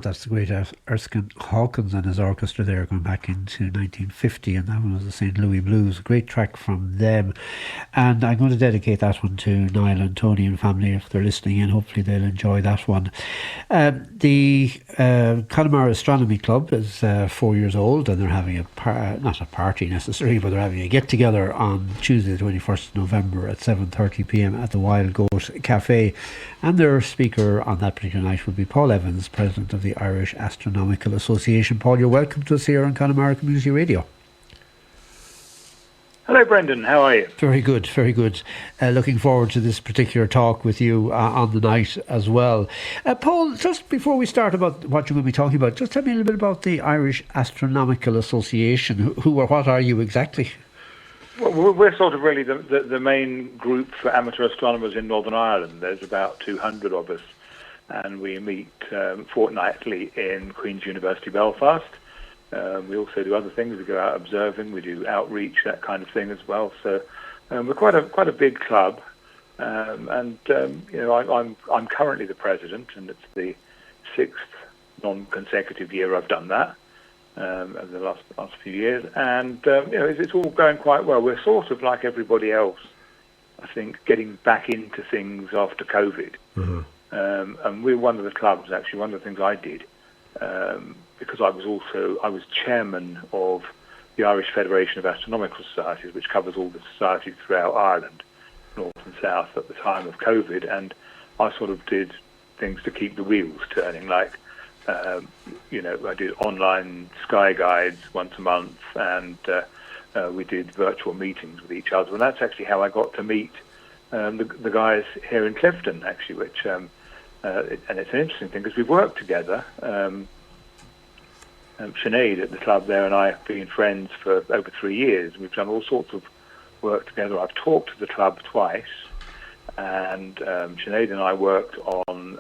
that's the great Erskine Hawkins and his orchestra there, going back into 1950, and that one was the St. Louis Blues. Great track from them. And I'm going to dedicate that one to Niall and Tony and family if they're listening in. Hopefully they'll enjoy that one. The Connemara Astronomy Club is 4 years old, and they're having not a party necessarily, but they're having a get-together on Tuesday the 21st of November at 7:30pm at the Wild Goat Cafe. And their speaker on that particular night will be Paul Evans, President of the Irish Astronomical Association. Paul, you're welcome to us here on Connemara Community Radio. Hello, Brendan. How are you? Very good, very good. Looking forward to this particular talk with you on the night as well. Paul, just before we start about what you're going to be talking about, just tell me a little bit about the Irish Astronomical Association. Who or what are you exactly? Well, we're sort of really the main group for amateur astronomers in Northern Ireland. There's about 200 of us, and we meet fortnightly in Queen's University, Belfast. We also do other things. We go out observing, we do outreach, that kind of thing as well. So we're quite a big club, and you know, I'm currently the president, and it's the 6th non-consecutive year I've done that. Over the last few years, and you know, it's all going quite well. We're sort of like everybody else, I think, getting back into things after COVID. Mm-hmm. And we're one of the clubs, actually, one of the things I did, because I was chairman of the Irish Federation of Astronomical Societies, which covers all the societies throughout Ireland, north and south, at the time of COVID, and I sort of did things to keep the wheels turning, like you know, I did online sky guides once a month, and we did virtual meetings with each other, and that's actually how I got to meet the guys here in Clifton, actually, which and it's an interesting thing because we've worked together. Sinead at the club there and I have been friends for over 3 years. We've done all sorts of work together. I've talked to the club twice, and Sinead and I worked on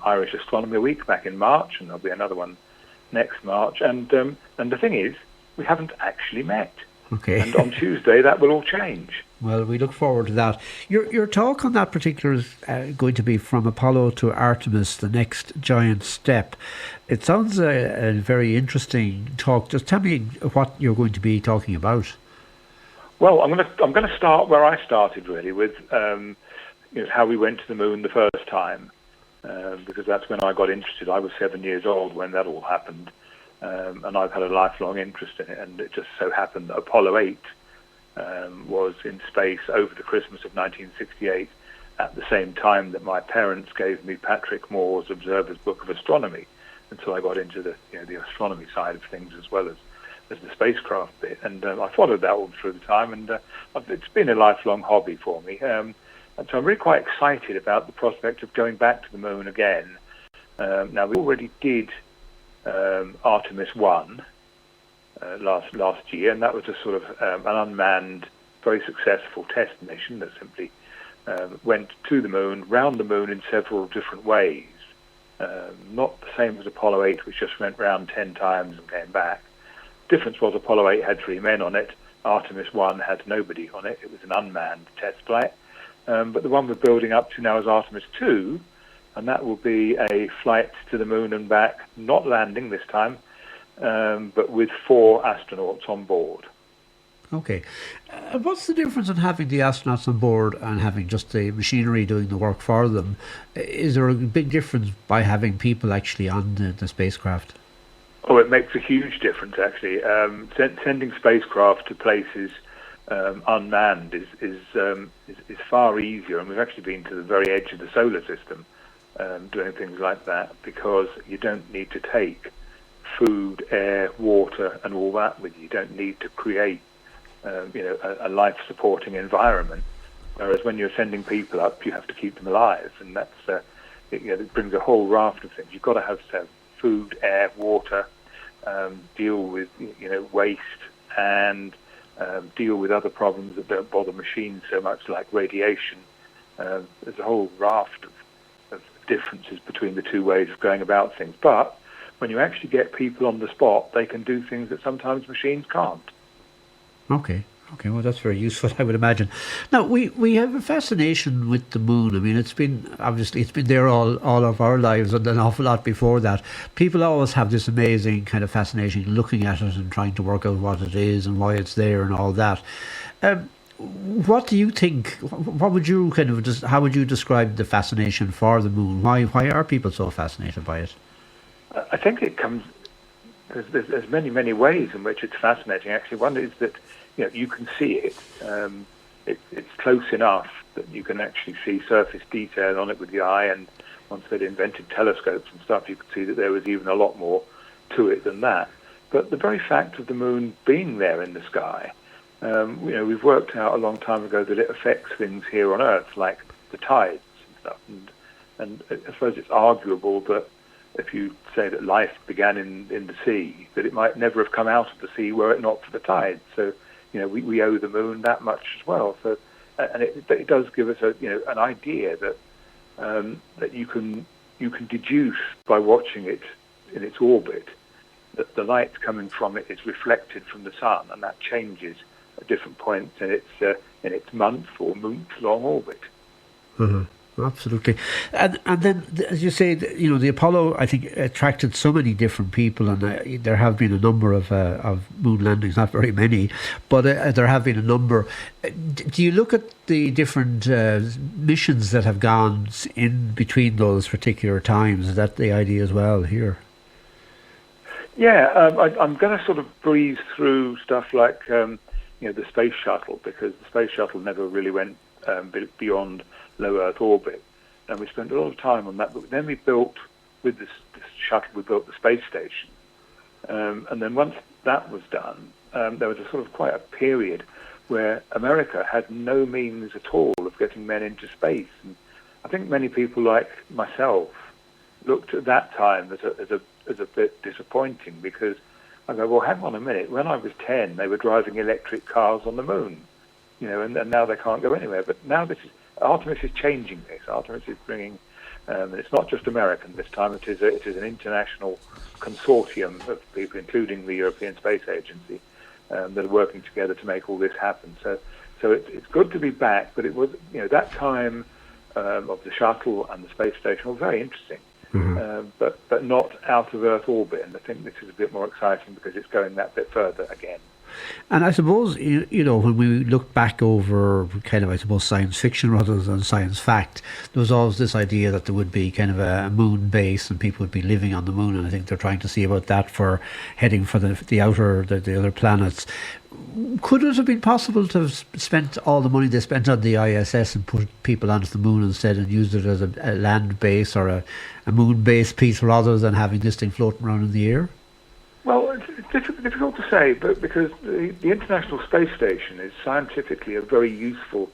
Irish Astronomy Week back in March, and there'll be another one next March. And the thing is, we haven't actually met. Okay. And on Tuesday, that will all change. Well, we look forward to that. Your talk on that particular is going to be From Apollo to Artemis, the Next Giant Step. It sounds a very interesting talk. Just tell me what you're going to be talking about. Well, I'm going to start where I started, really, with you know, how we went to the moon the first time, because that's when I got interested. I was 7 years old when that all happened, and I've had a lifelong interest in it. And it just so happened that Apollo 8 was in space over the Christmas of 1968, at the same time that my parents gave me Patrick Moore's Observer's Book of Astronomy, and so I got into the astronomy side of things as well as the spacecraft bit. And I followed that all through the time, and it's been a lifelong hobby for me. And so I'm really quite excited about the prospect of going back to the moon again. Now, we already did Artemis 1 last year, and that was a sort of an unmanned, very successful test mission that simply went to the moon, round the moon in several different ways. Not the same as Apollo 8, which just went round 10 times and came back. Difference was Apollo 8 had 3 men on it. Artemis 1 had nobody on it. It was an unmanned test flight. But the one we're building up to now is Artemis 2, and that will be a flight to the moon and back, not landing this time, but with 4 astronauts on board. Okay. What's the difference in having the astronauts on board and having just the machinery doing the work for them? Is there a big difference by having people actually on the spacecraft? Oh, it makes a huge difference, actually. Sending spacecraft to places unmanned is far easier, and we've actually been to the very edge of the solar system doing things like that, because you don't need to take food, air, water, and all that with you. You don't need to create a life-supporting environment. Whereas when you're sending people up, you have to keep them alive, and that's it brings a whole raft of things. You've got to have food, air, water, deal with waste, and deal with other problems that don't bother machines so much, like radiation. There's a whole raft of differences between the two ways of going about things. But when you actually get people on the spot, they can do things that sometimes machines can't. Okay. Okay, well, that's very useful, I would imagine. Now, we have a fascination with the moon. I mean, it's been obviously it's been there all of our lives and an awful lot before that. People always have this amazing kind of fascination looking at it and trying to work out what it is and why it's there and all that. Um, what do you think? What would you kind of just? How would you describe the fascination for the moon? Why are people so fascinated by it? I think it comes. There's many ways in which it's fascinating. Actually, one is that you can see it. It's close enough that you can actually see surface detail on it with the eye. And once they'd invented telescopes and stuff, you could see that there was even a lot more to it than that. But the very fact of the moon being there in the sky, we've worked out a long time ago that it affects things here on Earth, like the tides and stuff. And I suppose it's arguable that if you say that life began in the sea, that it might never have come out of the sea were it not for the tides. So, we owe the moon that much as well. So, and it does give us an idea that that you can deduce by watching it in its orbit that the light coming from it is reflected from the sun, and that changes at different points in its month or month-long orbit. Uh-huh. Absolutely, and then as you say, the Apollo I think attracted so many different people, and there have been a number of moon landings, not very many, but there have been a number. Do you look at the different missions that have gone in between those particular times? Is that the idea as well here? Yeah, I'm going to sort of breeze through stuff like the space shuttle, because the space shuttle never really went beyond low Earth orbit, and we spent a lot of time on that. But then we built, with this shuttle, we built the space station, and then once that was done, there was a sort of quite a period where America had no means at all of getting men into space. And I think many people like myself looked at that time as a bit disappointing, because I go, well, hang on a minute. When I was 10, they were driving electric cars on the moon, and now they can't go anywhere. But now Artemis is changing this. Artemis is bringing, and it's not just American this time. It is an international consortium of people, including the European Space Agency, that are working together to make all this happen. So it's good to be back. But it was, that time of the shuttle and the space station was very interesting, but not out of Earth orbit. And I think this is a bit more exciting because it's going that bit further again. And I suppose, when we look back over kind of, I suppose, science fiction rather than science fact, there was always this idea that there would be kind of a moon base and people would be living on the moon. And I think they're trying to see about that for heading for the other planets. Could it have been possible to have spent all the money they spent on the ISS and put people onto the moon instead and used it as a land base or a moon base piece rather than having this thing floating around in the air? Well, it's difficult to say, but because the International Space Station is scientifically a very useful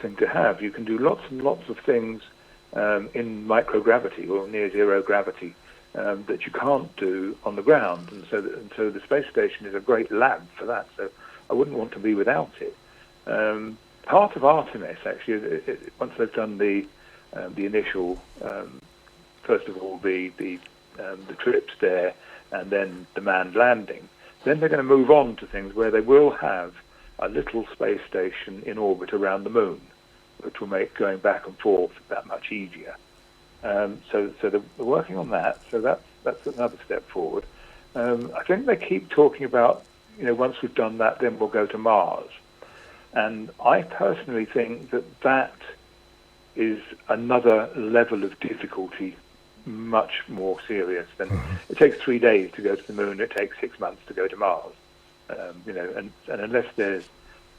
thing to have. You can do lots and lots of things in microgravity or near zero gravity that you can't do on the ground, and so the space station is a great lab for that. So I wouldn't want to be without it. Part of Artemis, actually, once they've done the initial, first of all, the trips there, and then the manned landing, then they're going to move on to things where they will have a little space station in orbit around the moon, which will make going back and forth that much easier. So they're working on that. So that's another step forward. I think they keep talking about, once we've done that, then we'll go to Mars. And I personally think that is another level of difficulty, much more serious than it takes 3 days to go to the moon. It takes 6 months to go to Mars. And unless there's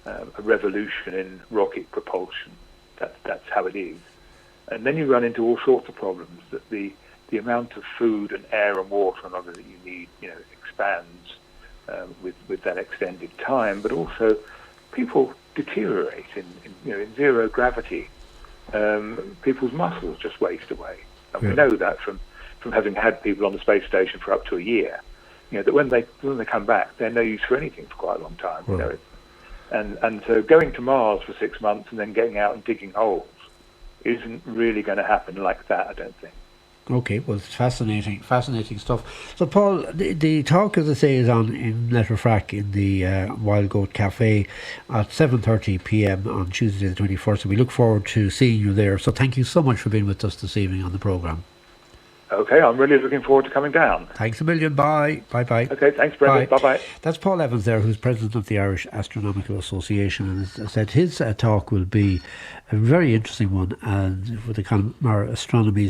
a revolution in rocket propulsion, that's how it is. And then you run into all sorts of problems. That the amount of food and air and water and other that you need, expands with that extended time. But also, people deteriorate in zero gravity. People's muscles just waste away. And we know that from having had people on the space station for up to a year, that when they come back, they're no use for anything for quite a long time. And so going to Mars for 6 months and then getting out and digging holes isn't really going to happen like that, I don't think. Okay, well, it's fascinating stuff. So, Paul, the talk, as I say, is on in Letterfrack in the Wild Goat Cafe at 7:30 p.m. on Tuesday the 21st. And we look forward to seeing you there. So, thank you so much for being with us this evening on the programme. Okay, I'm really looking forward to coming down. Thanks a million. Bye. Bye. Okay, thanks, Brendan. Bye. That's Paul Evans there, who's president of the Irish Astronomical Association. And as I said, his talk will be a very interesting one, and for the Connemara Astronomy